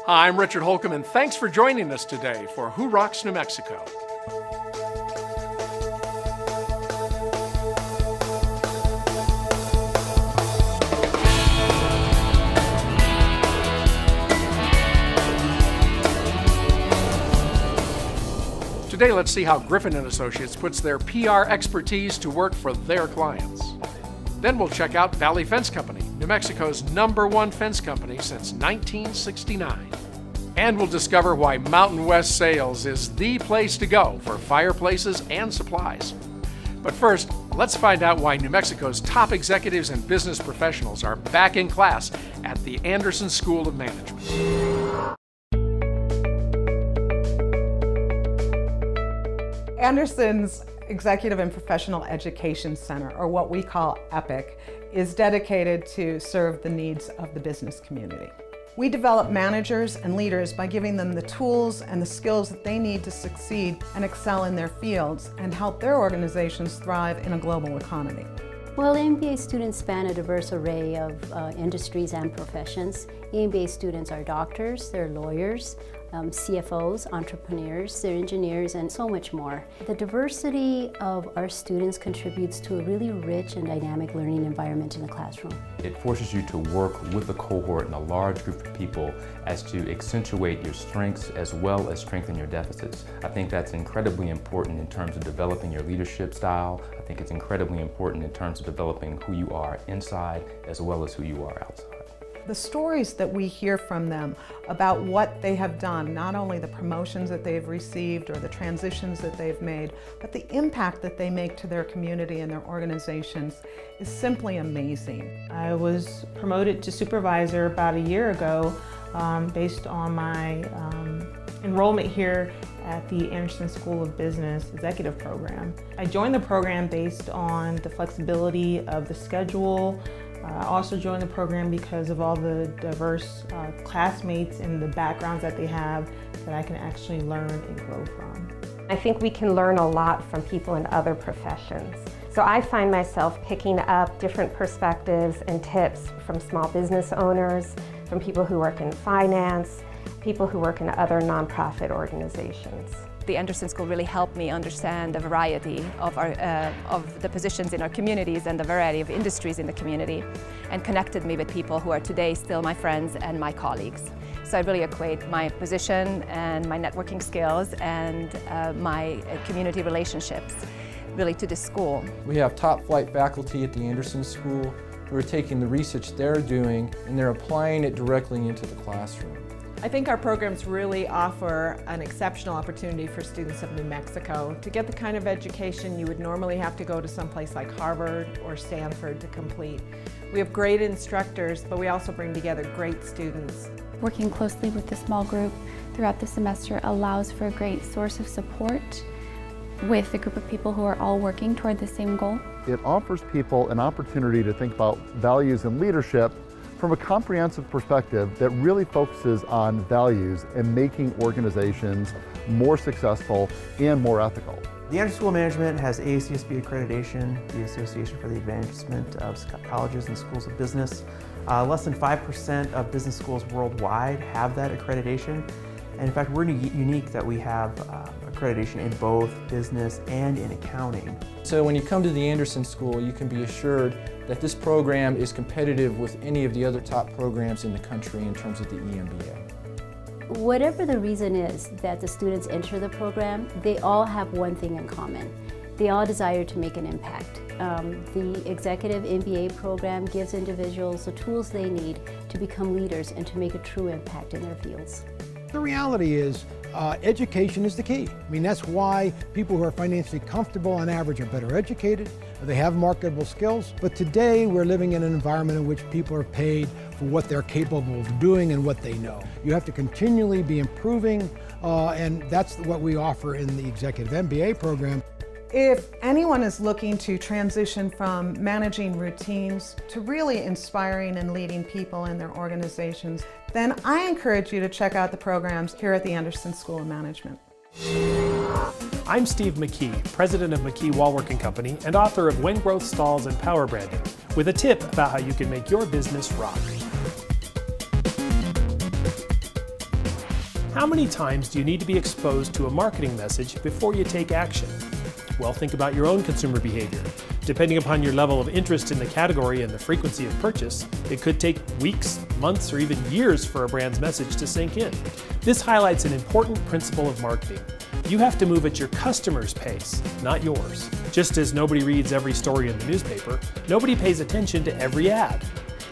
Hi, I'm Richard Holcomb, and thanks for joining us today for Who Rocks New Mexico? Today, let's see how Griffin & Associates puts their PR expertise to work for their clients. Then we'll check out Valley Fence Company, New Mexico's #1 fence company since 1969. And we'll discover why Mountain West Sales is the place to go for fireplaces and supplies. But first, let's find out why New Mexico's top executives and business professionals are back in class at the Anderson School of Management. Anderson's Executive and Professional Education Center, or what we call EPIC, is dedicated to serve the needs of the business community. We develop managers and leaders by giving them the tools and the skills that they need to succeed and excel in their fields and help their organizations thrive in a global economy. Well, MBA students span a diverse array of industries and professions. MBA students are doctors, they're lawyers, CFOs, entrepreneurs, they're engineers, and so much more. The diversity of our students contributes to a really rich and dynamic learning environment in the classroom. It forces you to work with a cohort and a large group of people as to accentuate your strengths as well as strengthen your deficits. I think that's incredibly important in terms of developing your leadership style. I think it's incredibly important in terms of developing who you are inside as well as who you are outside. The stories that we hear from them about what they have done, not only the promotions that they've received or the transitions that they've made, but the impact that they make to their community and their organizations is simply amazing. I was promoted to supervisor about a year ago based on my enrollment here at the Anderson School of Business Executive Program. I joined the program based on the flexibility of the schedule. I also joined the program because of all the diverse classmates and the backgrounds that they have that I can actually learn and grow from. I think we can learn a lot from people in other professions. So I find myself picking up different perspectives and tips from small business owners, from people who work in finance, people who work in other nonprofit organizations. The Anderson School really helped me understand the variety of the positions in our communities and the variety of industries in the community, and connected me with people who are today still my friends and my colleagues. So I really equate my position and my networking skills and my community relationships really to this school. We have top flight faculty at the Anderson School who are taking the research they're doing and they're applying it directly into the classroom. I think our programs really offer an exceptional opportunity for students of New Mexico to get the kind of education you would normally have to go to someplace like Harvard or Stanford to complete. We have great instructors, but we also bring together great students. Working closely with the small group throughout the semester allows for a great source of support with a group of people who are all working toward the same goal. It offers people an opportunity to think about values and leadership from a comprehensive perspective that really focuses on values and making organizations more successful and more ethical. The Anderson School of Management has AACSB accreditation, the Association for the Advancement of Colleges and Schools of Business. Less than 5% of business schools worldwide have that accreditation. And in fact, we're unique that we have accreditation in both business and in accounting. So when you come to the Anderson School, you can be assured that this program is competitive with any of the other top programs in the country in terms of the EMBA. Whatever the reason is that the students enter the program, they all have one thing in common. They all desire to make an impact. The Executive MBA program gives individuals the tools they need to become leaders and to make a true impact in their fields. The reality is education is the key. I mean, that's why people who are financially comfortable on average are better educated, they have marketable skills. But today we're living in an environment in which people are paid for what they're capable of doing and what they know. You have to continually be improving, and that's what we offer in the Executive MBA program. If anyone is looking to transition from managing routines to really inspiring and leading people in their organizations, then I encourage you to check out the programs here at the Anderson School of Management. I'm Steve McKee, president of McKee Wallworking Company and author of When Growth Stalls and Power Branding, with a tip about how you can make your business rock. How mmany times do you need to be exposed to a marketing message before you take action? Well, think about your own consumer behavior. Depending upon your level of interest in the category and the frequency of purchase, it could take weeks, months, or even years for a brand's message to sink in. This highlights an important principle of marketing. You have to move at your customer's pace, not yours. Just as nobody reads every story in the newspaper, nobody pays attention to every ad.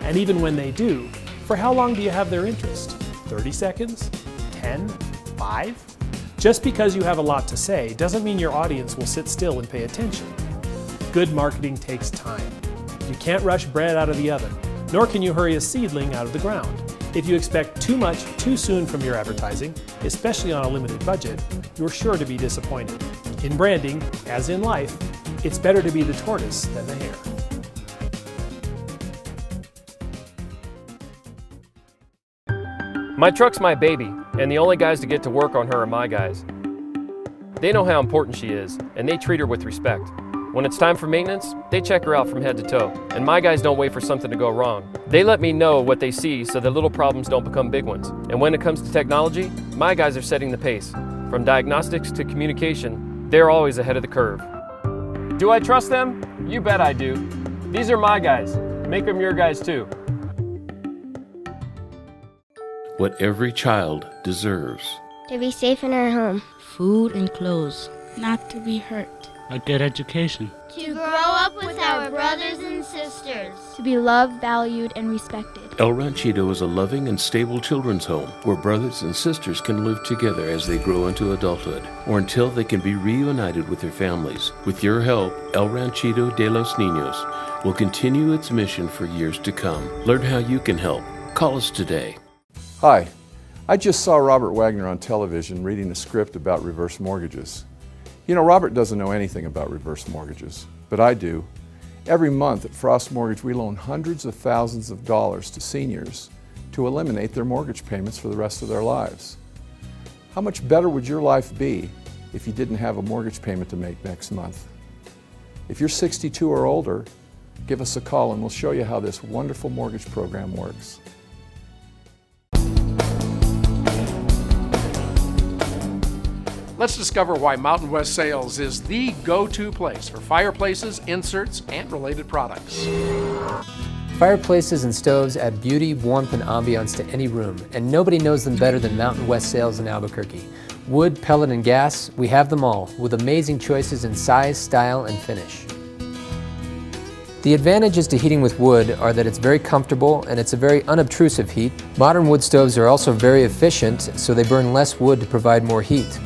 And even when they do, for how long do you have their interest? 30 seconds? 10? 5? Just because you have a lot to say doesn't mean your audience will sit still and pay attention. Good marketing takes time. You can't rush bread out of the oven, nor can you hurry a seedling out of the ground. If you expect too much too soon from your advertising, especially on a limited budget, you're sure to be disappointed. In branding, as in life, it's better to be the tortoise than the hare. My truck's my baby, and the only guys to get to work on her are my guys. They know how important she is, and they treat her with respect. When it's time for maintenance, they check her out from head to toe, and my guys don't wait for something to go wrong. They let me know what they see so that little problems don't become big ones. And when it comes to technology, my guys are setting the pace. From diagnostics to communication, they're always ahead of the curve. Do I trust them? You bet I do. These are my guys. Make them your guys too. What every child deserves. To be safe in our home. Food and clothes. Not to be hurt. A good education. To grow up with our brothers and sisters. To be loved, valued, and respected. El Ranchito is a loving and stable children's home where brothers and sisters can live together as they grow into adulthood or until they can be reunited with their families. With your help, El Ranchito de los Niños will continue its mission for years to come. Learn how you can help. Call us today. Hi, I just saw Robert Wagner on television reading a script about reverse mortgages. You know, Robert doesn't know anything about reverse mortgages, but I do. Every month at Frost Mortgage, we loan hundreds of thousands of dollars to seniors to eliminate their mortgage payments for the rest of their lives. How much better would your life be if you didn't have a mortgage payment to make next month? If you're 62 or older, give us a call and we'll show you how this wonderful mortgage program works. Let's discover why Mountain West Sales is the go-to place for fireplaces, inserts, and related products. Fireplaces and stoves add beauty, warmth, and ambiance to any room, and nobody knows them better than Mountain West Sales in Albuquerque. Wood, pellet, and gas, we have them all, with amazing choices in size, style, and finish. The advantages to heating with wood are that it's very comfortable and it's a very unobtrusive heat. Modern wood stoves are also very efficient, so they burn less wood to provide more heat.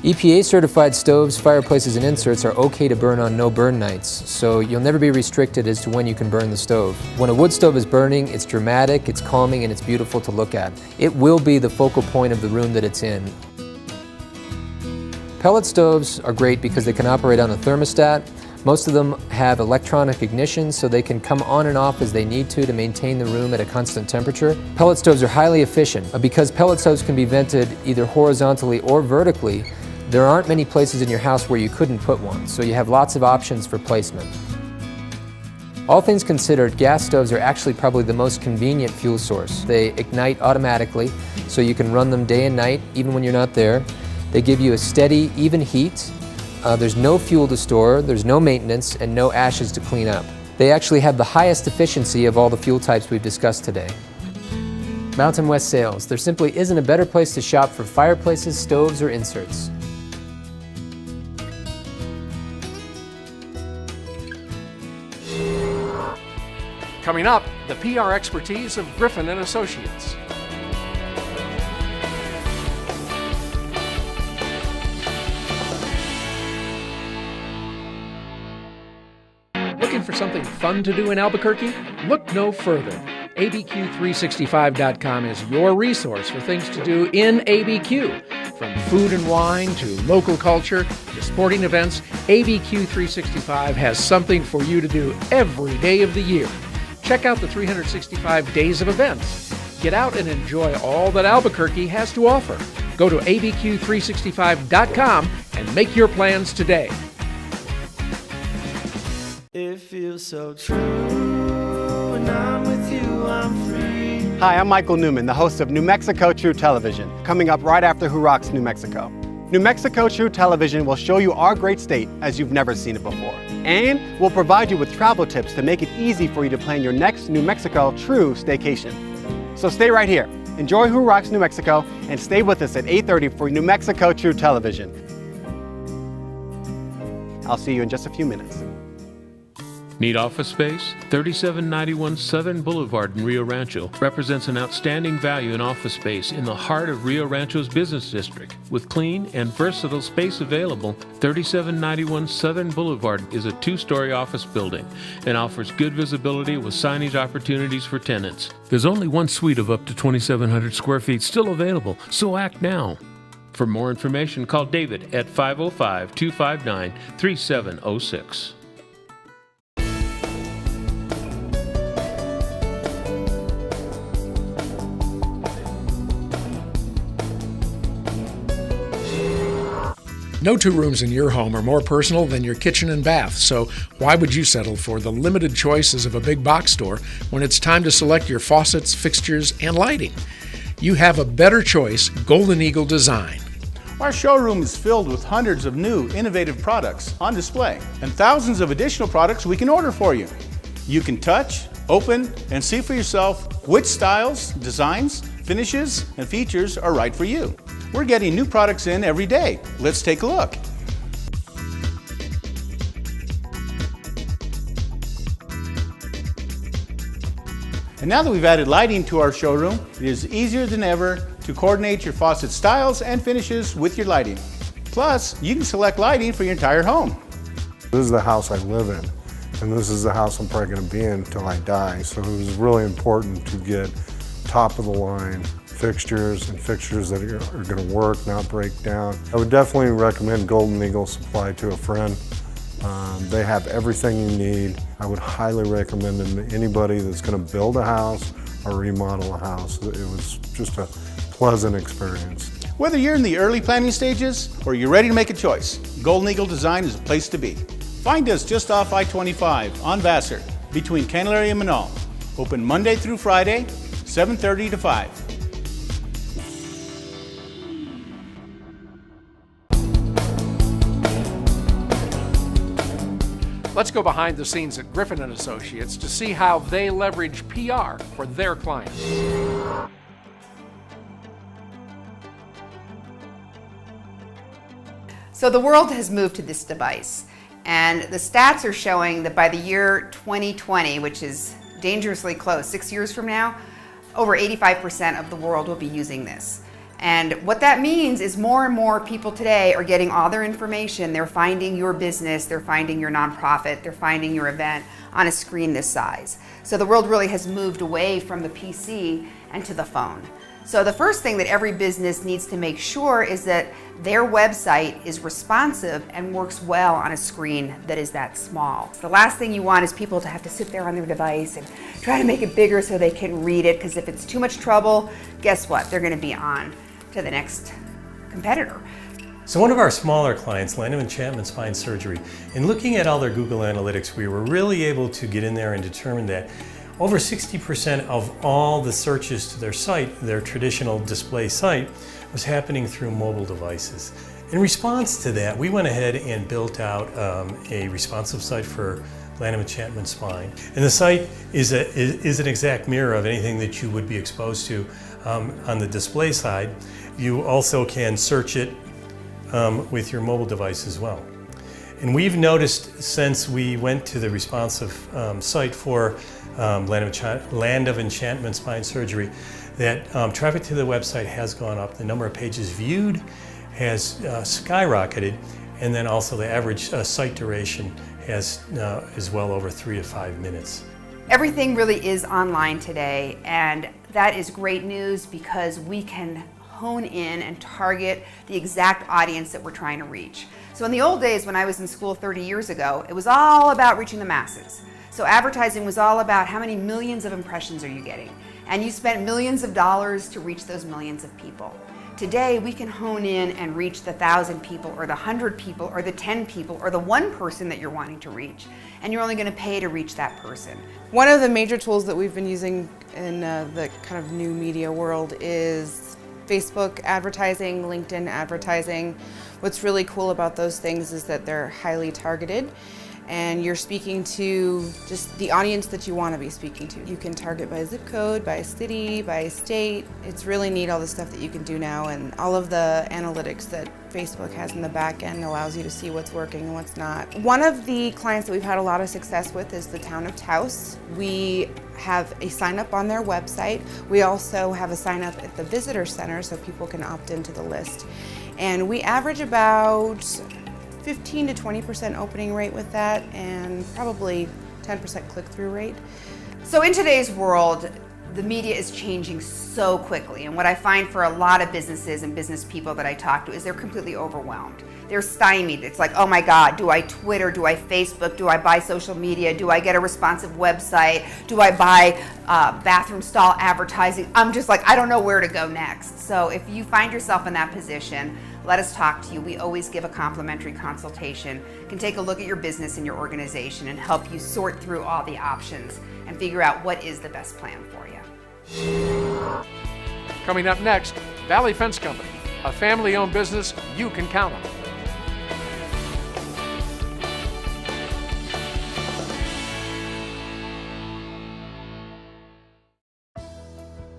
EPA certified stoves, fireplaces, and inserts are okay to burn on no burn nights, so you'll never be restricted as to when you can burn the stove. When a wood stove is burning, it's dramatic, it's calming, and it's beautiful to look at. It will be the focal point of the room that it's in. Pellet stoves are great because they can operate on a thermostat. Most of them have electronic ignition, so they can come on and off as they need to maintain the room at a constant temperature. Pellet stoves are highly efficient. Because pellet stoves can be vented either horizontally or vertically, there aren't many places in your house where you couldn't put one, so you have lots of options for placement. All things considered, gas stoves are actually probably the most convenient fuel source. They ignite automatically, so you can run them day and night, even when you're not there. They give you a steady, even heat. There's no fuel to store, there's no maintenance, and no ashes to clean up. They actually have the highest efficiency of all the fuel types we've discussed today. Mountain West Sales. There simply isn't a better place to shop for fireplaces, stoves, or inserts. Coming up, the PR expertise of Griffin & Associates. Looking for something fun to do in Albuquerque? Look no further. ABQ365.com is your resource for things to do in ABQ. From food and wine to local culture to sporting events, ABQ365 has something for you to do every day of the year. Check out the 365 days of events. Get out and enjoy all that Albuquerque has to offer. Go to abq365.com and make your plans today. It feels so true when I'm with you, I'm free. Hi, I'm Michael Newman, the host of New Mexico True Television, coming up right after Who Rocks New Mexico. New Mexico True Television will show you our great state as you've never seen it before. And we'll provide you with travel tips to make it easy for you to plan your next New Mexico True staycation. So stay right here. Enjoy Who Rocks New Mexico and stay with us at 8:30 for New Mexico True Television. I'll see you in just a few minutes. Need office space? 3791 Southern Boulevard in Rio Rancho represents an outstanding value in office space in the heart of Rio Rancho's business district. With clean and versatile space available, 3791 Southern Boulevard is a 2-story office building and offers good visibility with signage opportunities for tenants. There's only one suite of up to 2,700 square feet still available, so act now. For more information, call David at 505-259-3706. No two rooms in your home are more personal than your kitchen and bath, so why would you settle for the limited choices of a big box store when it's time to select your faucets, fixtures, and lighting? You have a better choice, Golden Eagle Design. Our showroom is filled with hundreds of new, innovative products on display and thousands of additional products we can order for you. You can touch, open, and see for yourself which styles, designs, finishes, and features are right for you. We're getting new products in every day. Let's take a look. And now that we've added lighting to our showroom, it is easier than ever to coordinate your faucet styles and finishes with your lighting. Plus, you can select lighting for your entire home. This is the house I live in, and this is the house I'm probably going to be in until I die. So it was really important to get top of the line fixtures and fixtures that are going to work, not break down. I would definitely recommend Golden Eagle Supply to a friend. They have everything you need. I would highly recommend them to anybody that's going to build a house or remodel a house. It was just a pleasant experience. Whether you're in the early planning stages or you're ready to make a choice, Golden Eagle Design is a place to be. Find us just off I-25 on Vassar between Candelaria and Manal. Open Monday through Friday, 7:30 to 5. Let's go behind the scenes at Griffin & Associates to see how they leverage PR for their clients. So the world has moved to this device, and the stats are showing that by the year 2020, which is dangerously close, 6 years from now, over 85% of the world will be using this. And what that means is more and more people today are getting all their information. They're finding your business, they're finding your nonprofit, they're finding your event on a screen this size. So the world really has moved away from the PC and to the phone. So the first thing that every business needs to make sure is that their website is responsive and works well on a screen that is that small. The last thing you want is people to have to sit there on their device and try to make it bigger so they can read it, because if it's too much trouble, guess what? They're going to be on to the next competitor. So one of our smaller clients, Land of Enchantment Spine Surgery, in looking at all their Google Analytics, we were really able to get in there and determine that over 60% of all the searches to their site, their traditional display site, was happening through mobile devices. In response to that, we went ahead and built out a responsive site for Land of Enchantment Spine. And the site is an exact mirror of anything that you would be exposed to on the display side. You also can search it with your mobile device as well. And we've noticed since we went to the responsive site for Land of Enchantment Spine Surgery that traffic to the website has gone up. The number of pages viewed has skyrocketed, and then also the average site duration is well over 3 to 5 minutes. Everything really is online today, and that is great news because we can hone in and target the exact audience that we're trying to reach. So in the old days when I was in school 30 years ago, it was all about reaching the masses. So advertising was all about how many millions of impressions are you getting, and you spent millions of dollars to reach those millions of people. Today we can hone in and reach the 1,000 people or the 100 people or the 10 people or the one person that you're wanting to reach and you're only going to pay to reach that person. One of the major tools that we've been using in the kind of new media world is Facebook advertising, LinkedIn advertising. What's really cool about those things is that they're highly targeted, and you're speaking to just the audience that you want to be speaking to. You can target by zip code, by city, by state. It's really neat, all the stuff that you can do now, and all of the analytics that Facebook has in the back end allows you to see what's working and what's not. One of the clients that we've had a lot of success with is the town of Taos. We have a sign up on their website. We also have a sign up at the visitor center so people can opt into the list. And we average about 15 to 20% opening rate with that, and probably 10% click-through rate. So in today's world, the media is changing so quickly, and what I find for a lot of businesses and business people that I talk to is they're completely overwhelmed. They're stymied. It's like, oh my God, do I Twitter, do I Facebook, do I buy social media, do I get a responsive website, do I buy bathroom stall advertising? I'm just like, I don't know where to go next. So if you find yourself in that position, let us talk to you. We always give a complimentary consultation. Can take a look at your business and your organization and help you sort through all the options and figure out what is the best plan for you. Coming up next, Valley Fence Company, a family-owned business you can count on.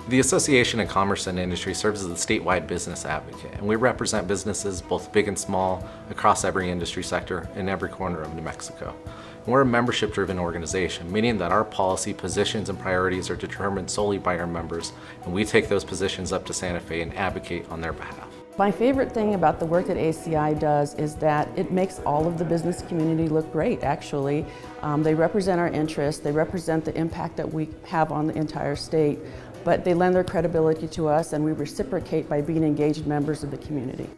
The Association of Commerce and Industry serves as a statewide business advocate, and we represent businesses both big and small across every industry sector in every corner of New Mexico. And we're a membership-driven organization, meaning that our policy, positions, and priorities are determined solely by our members, and we take those positions up to Santa Fe and advocate on their behalf. My favorite thing about the work that ACI does is that it makes all of the business community look great, actually. They represent our interests, they represent the impact that we have on the entire state, but they lend their credibility to us, and we reciprocate by being engaged members of the community.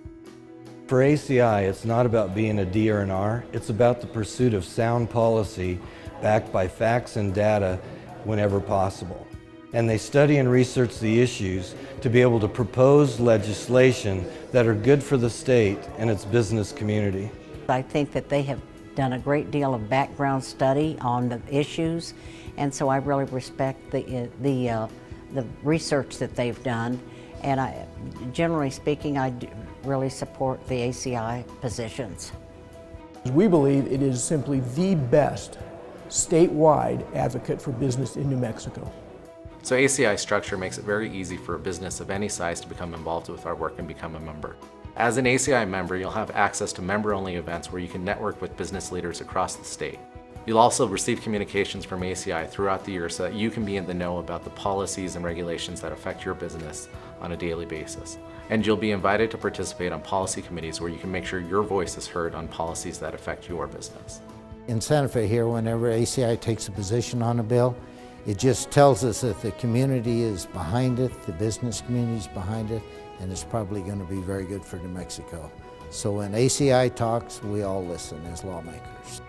For ACI, it's not about being a D or an R, it's about the pursuit of sound policy backed by facts and data whenever possible. And they study and research the issues to be able to propose legislation that are good for the state and its business community. I think that they have done a great deal of background study on the issues, and so I really respect the research that they've done, and generally speaking, I really support the ACI positions. We believe it is simply the best statewide advocate for business in New Mexico. So ACI structure makes it very easy for a business of any size to become involved with our work and become a member. As an ACI member, you'll have access to member-only events where you can network with business leaders across the state. You'll also receive communications from ACI throughout the year so that you can be in the know about the policies and regulations that affect your business on a daily basis. And you'll be invited to participate on policy committees where you can make sure your voice is heard on policies that affect your business. In Santa Fe here, whenever ACI takes a position on a bill, it just tells us that the community is behind it, the business community is behind it, and it's probably going to be very good for New Mexico. So when ACI talks, we all listen as lawmakers.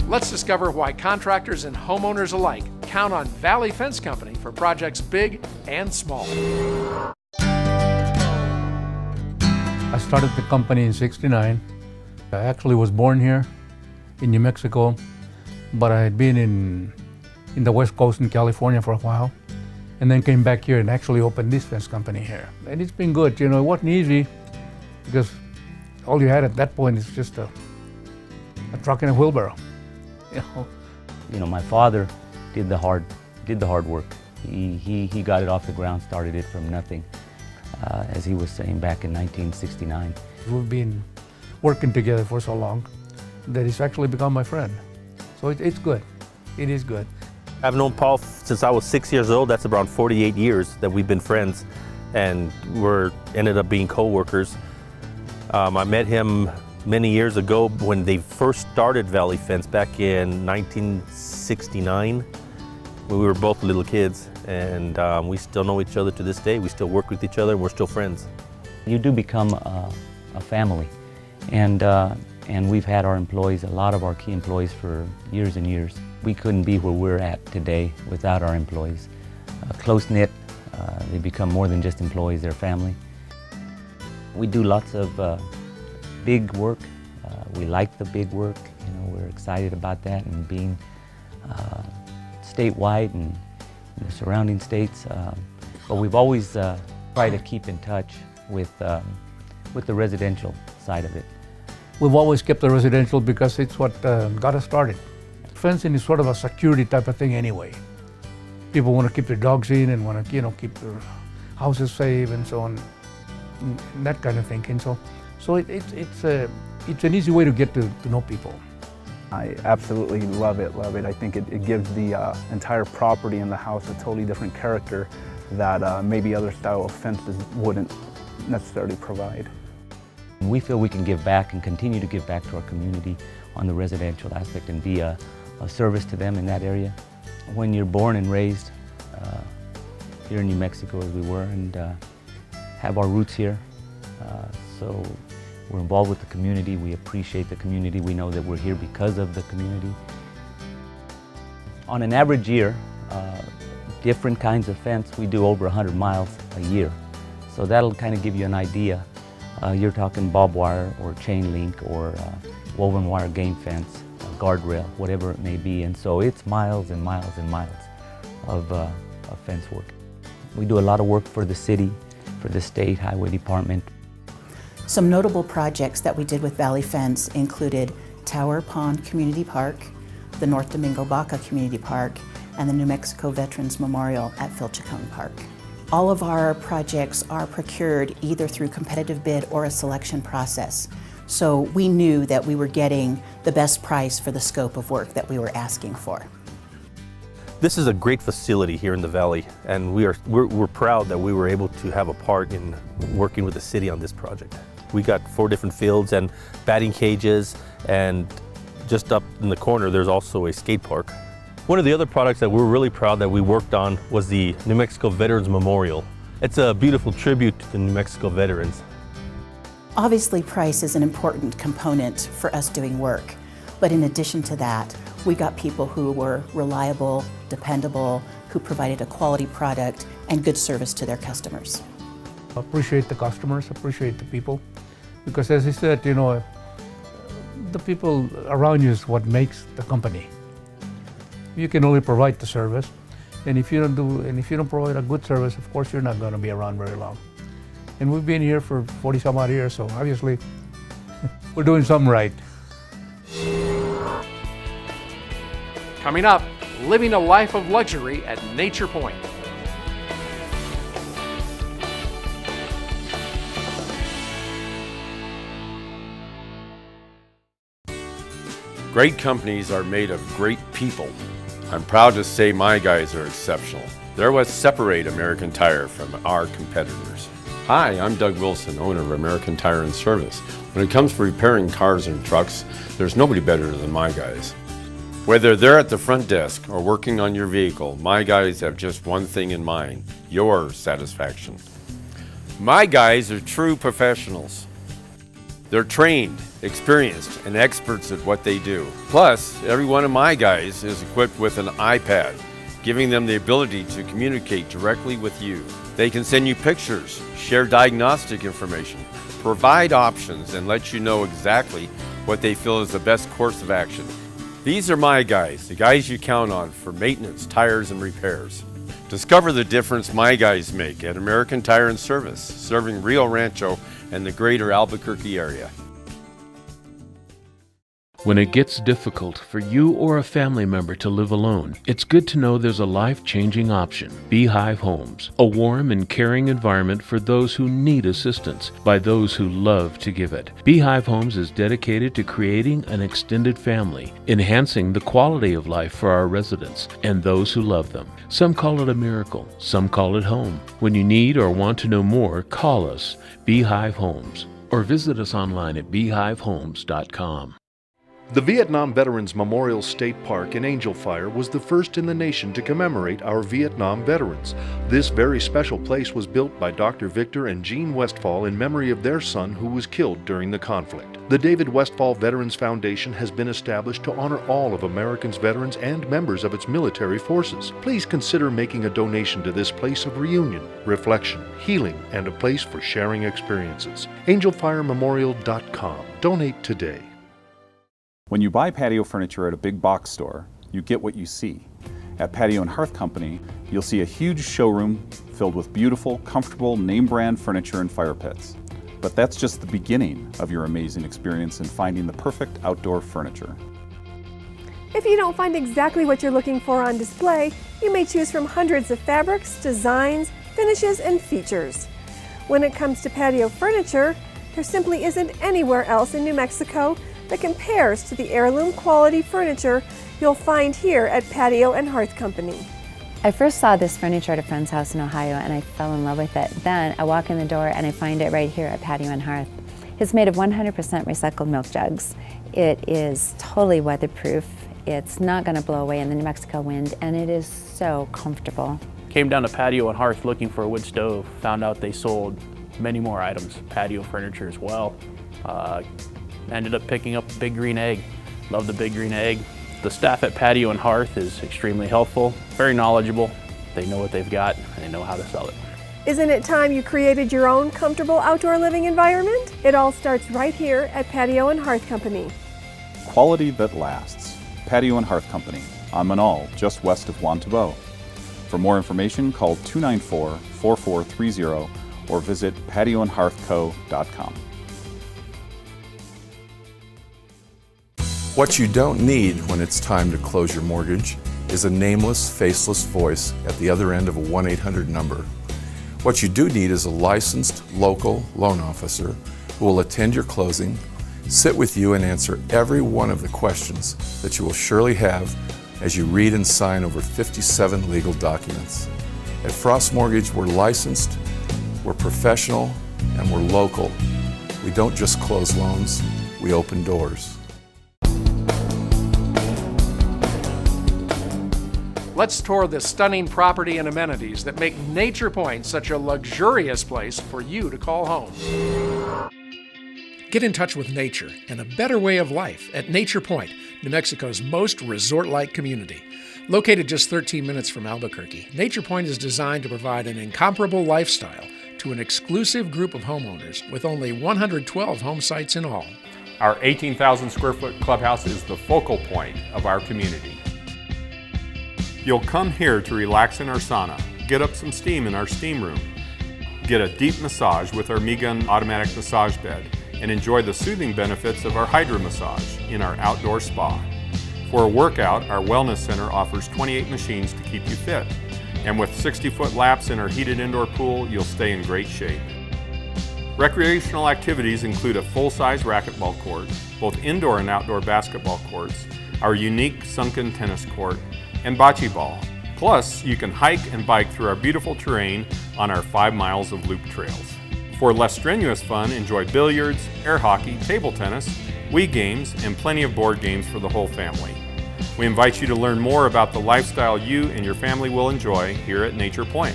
Let's discover why contractors and homeowners alike count on Valley Fence Company for projects big and small. I started the company in '69. I actually was born here in New Mexico, but I had been in the West Coast in California for a while, and then came back here and actually opened this fence company here. And it's been good. You know, it wasn't easy because all you had at that point is just a truck and a wheelbarrow. You know, my father did the hard work. He got it off the ground, started it from nothing, as he was saying back in 1969. We've been working together for so long that he's actually become my friend. So it's good. It is good. I've known Paul since I was 6 years old. That's around 48 years that we've been friends, and we're ended up being co-workers. I met him many years ago when they first started Valley Fence back in 1969. We were both little kids, and we still know each other to this day. We still work with each other, and we're still friends. You do become a family, and we've had our employees, a lot of our key employees, for years and years. We couldn't be where we're at today without our employees. Close-knit, They become more than just employees, they're family. We do lots of big work. We like the big work. You know, we're excited about that, and being statewide and in the surrounding states. But we've always tried to keep in touch with the residential side of it. We've always kept the residential because it's what got us started. Fencing is sort of a security type of thing anyway. People want to keep their dogs in and want to, you know, keep their houses safe and so on, and that kind of thinking. So it's an easy way to get to know people. I absolutely love it. I think it gives the entire property and the house a totally different character that maybe other style of fences wouldn't necessarily provide. We feel we can give back and continue to give back to our community on the residential aspect and be a service to them in that area. When you're born and raised here in New Mexico, as we were, and have our roots here, so we're involved with the community. We appreciate the community. We know that we're here because of the community. On an average year, different kinds of fence, we do over 100 miles a year. So that'll kind of give you an idea. You're talking barbed wire or chain link or woven wire game fence, guardrail, whatever it may be. And so it's miles and miles and miles of fence work. We do a lot of work for the city, for the state highway department. Some notable projects that we did with Valley Fence included Tower Pond Community Park, the North Domingo Baca Community Park, and the New Mexico Veterans Memorial at Phil Chacon Park. All of our projects are procured either through competitive bid or a selection process. So we knew that we were getting the best price for the scope of work that we were asking for. This is a great facility here in the Valley, and we're proud that we were able to have a part in working with the city on this project. We got 4 different fields and batting cages, and just up in the corner there's also a skate park. One of the other products that we're really proud that we worked on was the New Mexico Veterans Memorial. It's a beautiful tribute to the New Mexico veterans. Obviously, price is an important component for us doing work, but in addition to that, we got people who were reliable, dependable, who provided a quality product and good service to their customers. Appreciate the customers, appreciate the people, because as I said, you know, the people around you is what makes the company. You can only provide the service, and if you don't provide a good service, of course you're not going to be around very long. And we've been here for 40 some odd years, so obviously we're doing something right. Coming up, living a life of luxury at Nature Point. Great companies are made of great people. I'm proud to say my guys are exceptional. They're what separate American Tire from our competitors. Hi, I'm Doug Wilson, owner of American Tire and Service. When it comes to repairing cars and trucks, there's nobody better than my guys. Whether they're at the front desk or working on your vehicle, my guys have just one thing in mind: your satisfaction. My guys are true professionals. They're trained, experienced, and experts at what they do. Plus, every one of my guys is equipped with an iPad, giving them the ability to communicate directly with you. They can send you pictures, share diagnostic information, provide options, and let you know exactly what they feel is the best course of action. These are my guys, the guys you count on for maintenance, tires, and repairs. Discover the difference my guys make at American Tire and Service, serving Rio Rancho and the greater Albuquerque area. When it gets difficult for you or a family member to live alone, it's good to know there's a life-changing option. Beehive Homes, a warm and caring environment for those who need assistance by those who love to give it. Beehive Homes is dedicated to creating an extended family, enhancing the quality of life for our residents and those who love them. Some call it a miracle, some call it home. When you need or want to know more, call us, Beehive Homes, or visit us online at beehivehomes.com. The Vietnam Veterans Memorial State Park in Angel Fire was the first in the nation to commemorate our Vietnam veterans. This very special place was built by Dr. Victor and Jean Westphal in memory of their son who was killed during the conflict. The David Westphal Veterans Foundation has been established to honor all of America's veterans and members of its military forces. Please consider making a donation to this place of reunion, reflection, healing, and a place for sharing experiences. AngelFireMemorial.com. Donate today. When you buy patio furniture at a big box store, you get what you see. At Patio and Hearth Company, you'll see a huge showroom filled with beautiful, comfortable, name-brand furniture and fire pits. But that's just the beginning of your amazing experience in finding the perfect outdoor furniture. If you don't find exactly what you're looking for on display, you may choose from hundreds of fabrics, designs, finishes, and features. When it comes to patio furniture, there simply isn't anywhere else in New Mexico that compares to the heirloom quality furniture you'll find here at Patio and Hearth Company. I first saw this furniture at a friend's house in Ohio and I fell in love with it. Then I walk in the door and I find it right here at Patio and Hearth. It's made of 100% recycled milk jugs. It is totally weatherproof. It's not going to blow away in the New Mexico wind, and it is so comfortable. Came down to Patio and Hearth looking for a wood stove. Found out they sold many more items, patio furniture as well. Ended up picking up a Big Green Egg. Love the Big Green Egg. The staff at Patio and Hearth is extremely helpful, very knowledgeable. They know what they've got and they know how to sell it. Isn't it time you created your own comfortable outdoor living environment? It all starts right here at Patio and Hearth Company. Quality that lasts. Patio and Hearth Company on Manal, just west of Juan Tabo. For more information, call 294-4430 or visit patioandhearthco.com. What you don't need when it's time to close your mortgage is a nameless, faceless voice at the other end of a 1-800 number. What you do need is a licensed local loan officer who will attend your closing, sit with you and answer every one of the questions that you will surely have as you read and sign over 57 legal documents. At Frost Mortgage, we're licensed, we're professional, and we're local. We don't just close loans, we open doors. Let's tour the stunning property and amenities that make Nature Point such a luxurious place for you to call home. Get in touch with nature and a better way of life at Nature Point, New Mexico's most resort-like community. Located just 13 minutes from Albuquerque, Nature Point is designed to provide an incomparable lifestyle to an exclusive group of homeowners with only 112 home sites in all. Our 18,000 square foot clubhouse is the focal point of our community. You'll come here to relax in our sauna, get up some steam in our steam room, get a deep massage with our Mi-Gun automatic massage bed, and enjoy the soothing benefits of our Hydra massage in our outdoor spa. For a workout, our wellness center offers 28 machines to keep you fit. And with 60-foot laps in our heated indoor pool, you'll stay in great shape. Recreational activities include a full-size racquetball court, both indoor and outdoor basketball courts, our unique sunken tennis court, and bocce ball. Plus, you can hike and bike through our beautiful terrain on our 5 miles of loop trails. For less strenuous fun, enjoy billiards, air hockey, table tennis, Wii games, and plenty of board games for the whole family. We invite you to learn more about the lifestyle you and your family will enjoy here at Nature Point.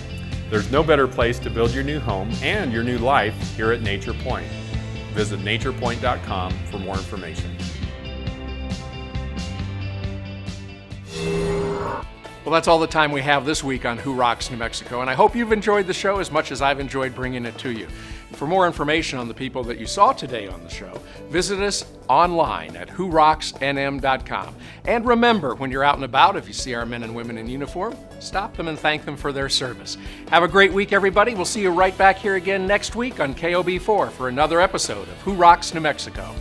There's no better place to build your new home and your new life here at Nature Point. Visit naturepoint.com for more information. Well, that's all the time we have this week on Who Rocks New Mexico, and I hope you've enjoyed the show as much as I've enjoyed bringing it to you. For more information on the people that you saw today on the show, visit us online at whorocksnm.com. And remember, when you're out and about, if you see our men and women in uniform, stop them and thank them for their service. Have a great week, everybody. We'll see you right back here again next week on KOB4 for another episode of Who Rocks New Mexico.